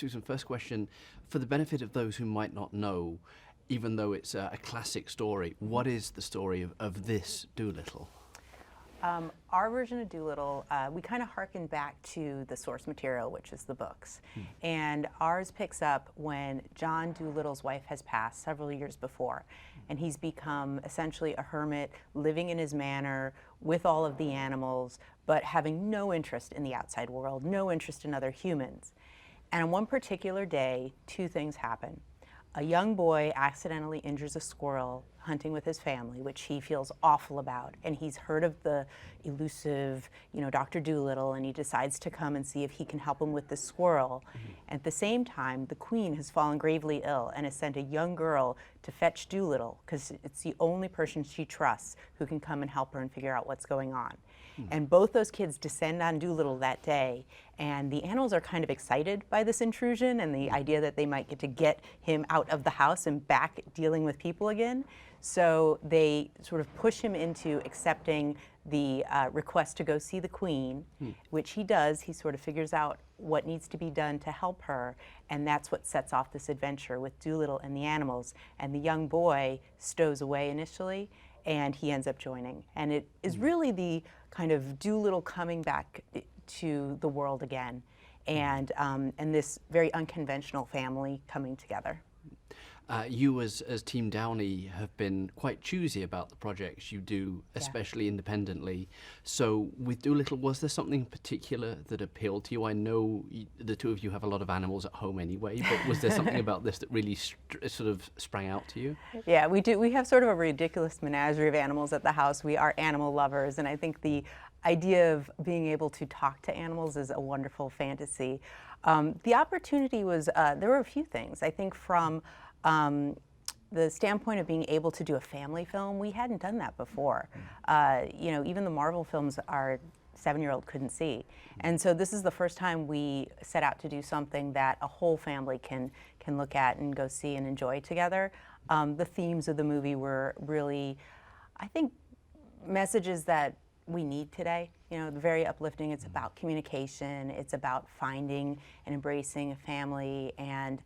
Susan, first question, for the benefit of those who might not know, even though it's a classic story, what is the story of this Doolittle? Our version of Doolittle, we kind of harken back to the source material, which is the books. And ours picks up when John Doolittle's wife has passed several years before. And he's become essentially a hermit, living in his manor with all of the animals, but having no interest in the outside world, no interest in other humans. And on one particular day, two things happen. A young boy accidentally injures a squirrel hunting with his family, which he feels awful about. And he's heard of the elusive, Dr. Doolittle, and he decides to come and see if he can help him with the squirrel. At the same time, the queen has fallen gravely ill and has sent a young girl to fetch Doolittle because it's the only person she trusts who can come and help her and figure out what's going on. And both those kids descend on Doolittle that day, and the animals are kind of excited by this intrusion and the idea that they might get to get him out of the house and back dealing with people again. So they sort of push him into accepting the request to go see the queen, which he does. He sort of figures out what needs to be done to help her, and that's what sets off this adventure with Doolittle and the animals. And the young boy stows away initially, and he ends up joining. And it is really the kind of Doolittle coming back to the world again, and this very unconventional family coming together. You as Team Downey have been quite choosy about the projects you do, especially independently. So with Doolittle, was there something in particular that appealed to you? I know the two of you have a lot of animals at home anyway, but was there something about this that really sort of sprang out to you? Yeah, we do. We have sort of a ridiculous menagerie of animals at the house. We are animal lovers, and I think the idea of being able to talk to animals is a wonderful fantasy. The opportunity was, there were a few things. I think from the standpoint of being able to do a family film, we hadn't done that before. Even the Marvel films our 7-year-old couldn't see. And so this is the first time we set out to do something that a whole family can look at and go see and enjoy together. The themes of the movie were really, I think, messages that we need today. Very uplifting. It's about communication. It's about finding and embracing a family. And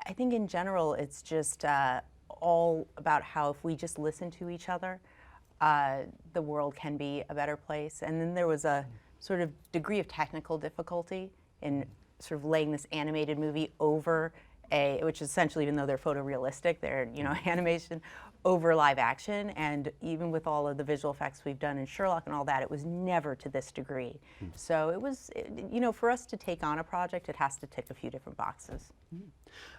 I think in general, it's just all about how if we just listen to each other, the world can be a better place. And then there was a sort of degree of technical difficulty in sort of laying this animated movie over which is essentially, even though they're photorealistic, they're animation over live action. And even with all of the visual effects we've done in Sherlock and all that, it was never to this degree. So it was, for us to take on a project, it has to tick a few different boxes.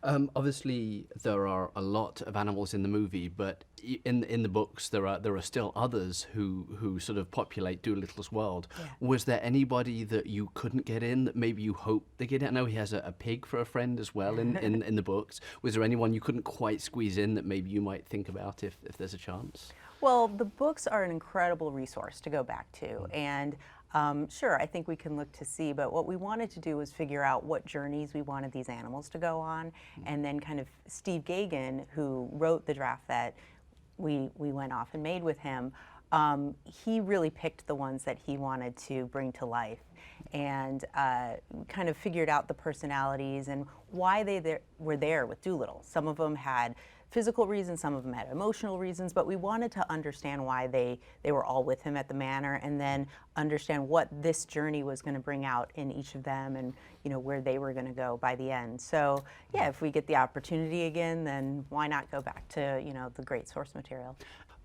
Obviously, there are a lot of animals in the movie, but in the books, there are still others who sort of populate Doolittle's world. Was there anybody that you couldn't get in that maybe you hoped they get in? I know he has a pig for a friend as well in the books. Was there anyone you couldn't quite squeeze in that maybe you might think about if there's a chance? Well, the books are an incredible resource to go back to, and sure, I think we can look to see, but what we wanted to do was figure out what journeys we wanted these animals to go on, and then kind of Steve Gagan, who wrote the draft that we went off and made with him, he really picked the ones that he wanted to bring to life, and kind of figured out the personalities and why they were there with Doolittle. Some of them had physical reasons, some of them had emotional reasons, but we wanted to understand why they were all with him at the manor, and then understand what this journey was going to bring out in each of them, and where they were going to go by the end. So yeah, if we get the opportunity again, then why not go back to the great source material.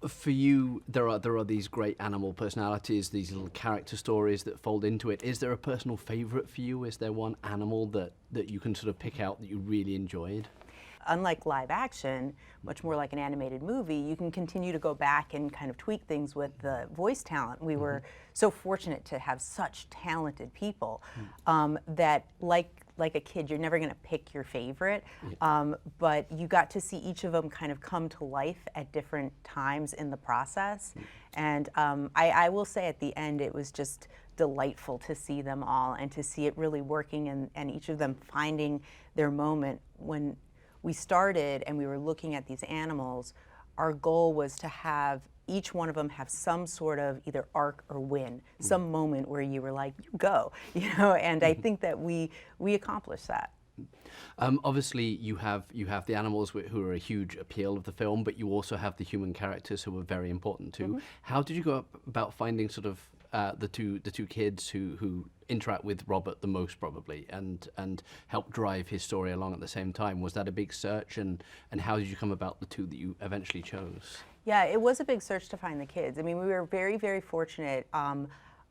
For you, there are these great animal personalities, these little character stories that fold into it. Is there a personal favorite for you? Is there one animal that you can sort of pick out that you really enjoyed? Unlike live action, much more like an animated movie, you can continue to go back and kind of tweak things with the voice talent. We were so fortunate to have such talented people that, like a kid, you're never going to pick your favorite, but you got to see each of them kind of come to life at different times in the process. And I will say at the end, it was just delightful to see them all and to see it really working, and each of them finding their moment. When we started and we were looking at these animals, our goal was to have each one of them have some sort of either arc or win, some moment where you were like, you go, you know, and I think that we accomplished that. Obviously, you have the animals who are a huge appeal of the film, but you also have the human characters who are very important too. How did you go about finding sort of the two kids who interact with Robert the most probably, and help drive his story along at the same time? Was that a big search, and how did you come about the two that you eventually chose? Yeah, it was a big search to find the kids. I mean, we were very, very fortunate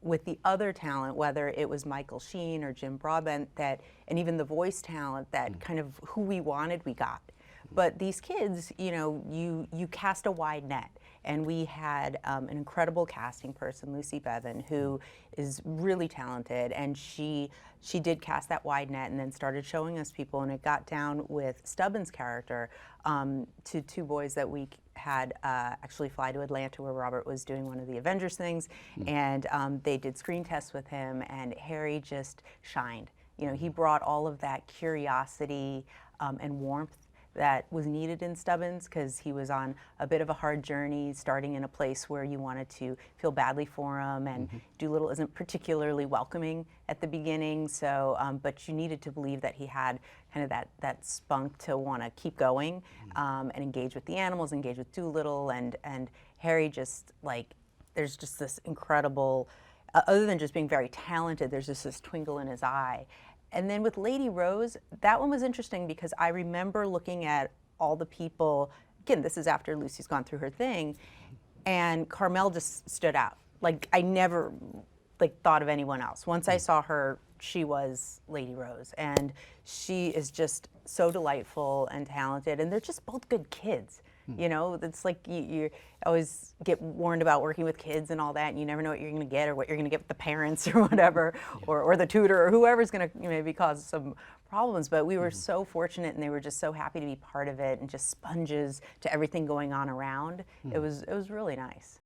with the other talent, whether it was Michael Sheen or Jim Broadbent, and even the voice talent, that kind of who we wanted, we got. But these kids, you know, you cast a wide net. And we had an incredible casting person, Lucy Bevan, who is really talented, and she did cast that wide net and then started showing us people, and it got down with Stubbins' character to two boys that we had actually fly to Atlanta, where Robert was doing one of the Avengers things, and they did screen tests with him, and Harry just shined. You know, he brought all of that curiosity and warmth that was needed in Stubbins, because he was on a bit of a hard journey, starting in a place where you wanted to feel badly for him, and Doolittle isn't particularly welcoming at the beginning, so, but you needed to believe that he had kind of that spunk to want to keep going and engage with the animals, engage with Doolittle, and Harry just, like, there's just this incredible, other than just being very talented, there's just this twinkle in his eye. And then with Lady Rose, that one was interesting because I remember looking at all the people, again, this is after Lucy's gone through her thing, and Carmel just stood out. Like, I never thought of anyone else. Once I saw her, she was Lady Rose, and she is just so delightful and talented, and they're just both good kids. You know, it's like you always get warned about working with kids and all that, and you never know what you're going to get, or what you're going to get with the parents or whatever, or the tutor or whoever's going to maybe cause some problems. But we were so fortunate, and they were just so happy to be part of it, and just sponges to everything going on around. It was really nice.